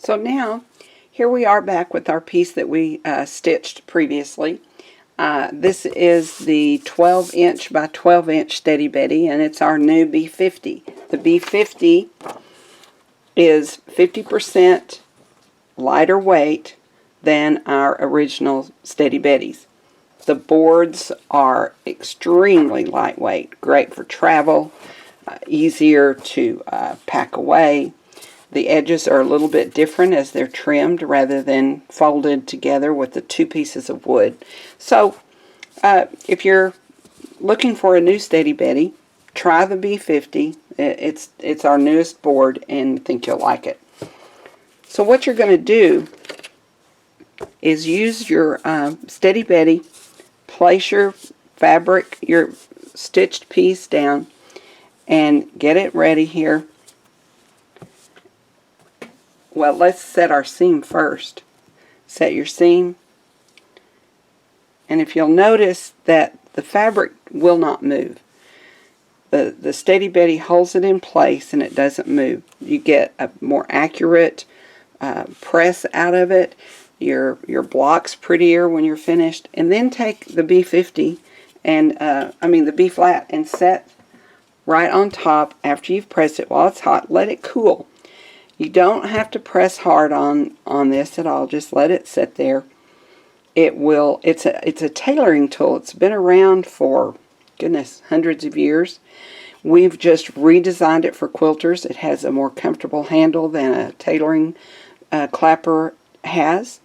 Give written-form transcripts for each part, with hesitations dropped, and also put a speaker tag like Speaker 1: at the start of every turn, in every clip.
Speaker 1: So now, here we are back with our piece that we stitched previously. This is the 12-inch by 12-inch Steady Betty, and it's our new B-50. The B-50 is 50% lighter weight than our original Steady Betties. The boards are extremely lightweight, great for travel, easier to pack away. The edges are a little bit different as they're trimmed rather than folded together with the two pieces of wood. So if you're looking for a new Steady Betty, try the B-50. It's our newest board and I think you'll like it. So what you're going to do is use your Steady Betty, place your fabric, your stitched piece down, and get it ready here. Well, let's set our seam first. Set your seam. And if you'll notice that the fabric will not move. The Steady Betty holds it in place and it doesn't move. You get a more accurate press out of it. Your block's prettier when you're finished. And then take the B-50 and, the B-flat and set right on top after you've pressed it while it's hot. Let it cool. You don't have to press hard on this at all. Just let it sit there. It's a tailoring tool. It's been around for, goodness, hundreds of years. We've just redesigned it for quilters. It has a more comfortable handle than a tailoring clapper has.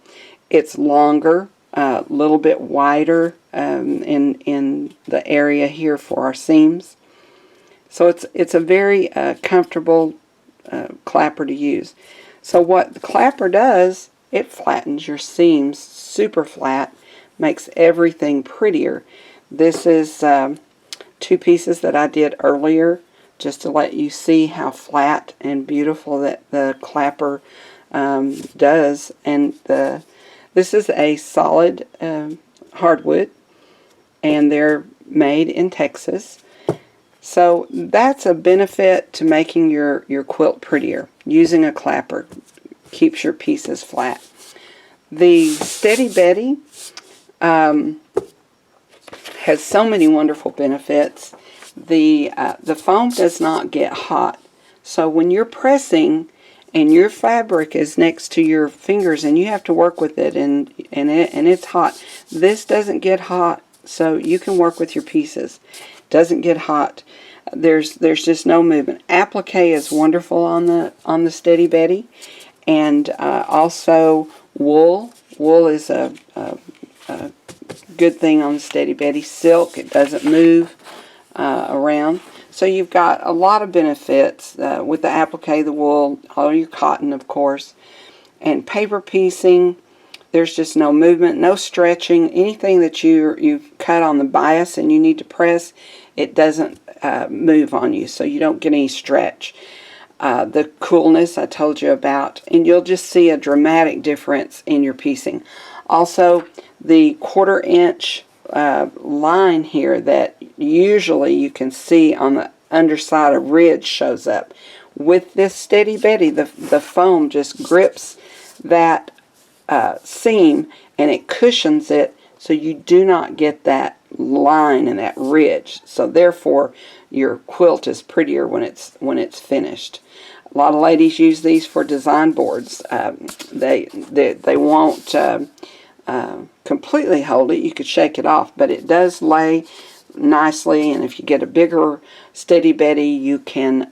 Speaker 1: It's longer, a little bit wider in the area here for our seams. So it's a very comfortable clapper to use. So what the clapper does, it flattens your seams super flat, makes everything prettier. This is two pieces that I did earlier just to let you see how flat and beautiful that the clapper does. And this is a solid hardwood, and they're made in Texas. So that's a benefit to making your quilt prettier. Using a clapper keeps your pieces flat. The Steady Betty has so many wonderful benefits. The foam does not get hot. So when you're pressing and your fabric is next to your fingers and you have to work with it and it's hot, this doesn't get hot, so you can work with your pieces. Doesn't get hot. There's just no movement. Applique is wonderful on the Steady Betty, and also wool. Wool is a good thing on the Steady Betty. Silk, it doesn't move around. So you've got a lot of benefits with the applique, the wool, all your cotton, of course, and paper piecing. There's just no movement, no stretching. Anything that you've cut on the bias and you need to press, it doesn't move on you, so you don't get any stretch. The coolness I told you about, and you'll just see a dramatic difference in your piecing. Also, the 1/4 inch line here that usually you can see on the underside of ridge shows up. With this Steady Betty, the foam just grips that seam and it cushions it, so you do not get that line and that ridge. So therefore your quilt is prettier when it's finished. A lot of ladies use these for design boards. They won't completely hold it. You could shake it off, but it does lay nicely, and if you get a bigger Steady Betty, you can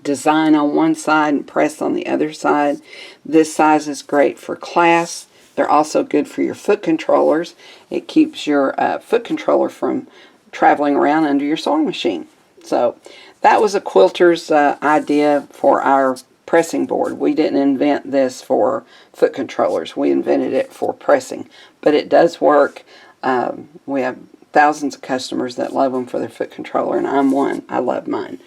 Speaker 1: design on one side and press on the other side. This size is great for class. They're also good for your foot controllers. It keeps your foot controller from traveling around under your sewing machine. So that was a quilter's idea for our pressing board. We didn't invent this for foot controllers. We invented it for pressing. But it does work. We have thousands of customers that love them for their foot controller, and I'm one. I love mine.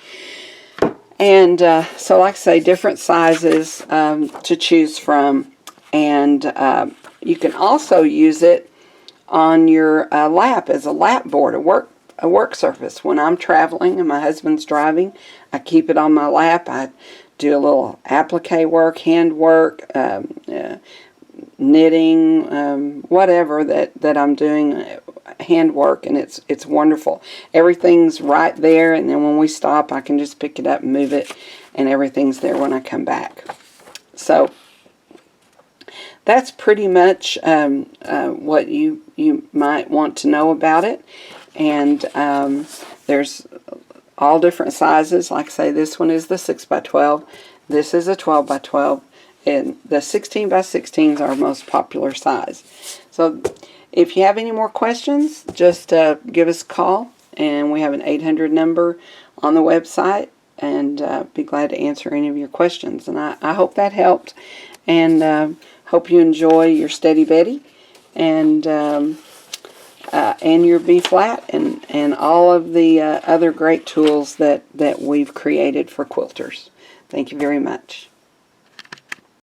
Speaker 1: And so like I say, different sizes to choose from. And you can also use it on your lap as a lap board, a work a work surface. When I'm traveling and my husband's driving, I keep it on my lap. I do a little applique work, hand work, knitting, whatever that I'm doing, handwork, and it's wonderful. Everything's right there, and then when we stop, I can just pick it up and move it, and everything's there when I come back. So that's pretty much what you might want to know about it. And there's all different sizes. Like I say, this one is the 6x12. This is a 12x12. And the 16x16s are our most popular size. So if you have any more questions, just give us a call. And we have an 800 number on the website. And be glad to answer any of your questions. And I hope that helped. And hope you enjoy your Steady Betty. And your B-flat. And all of the other great tools that we've created for quilters. Thank you very much.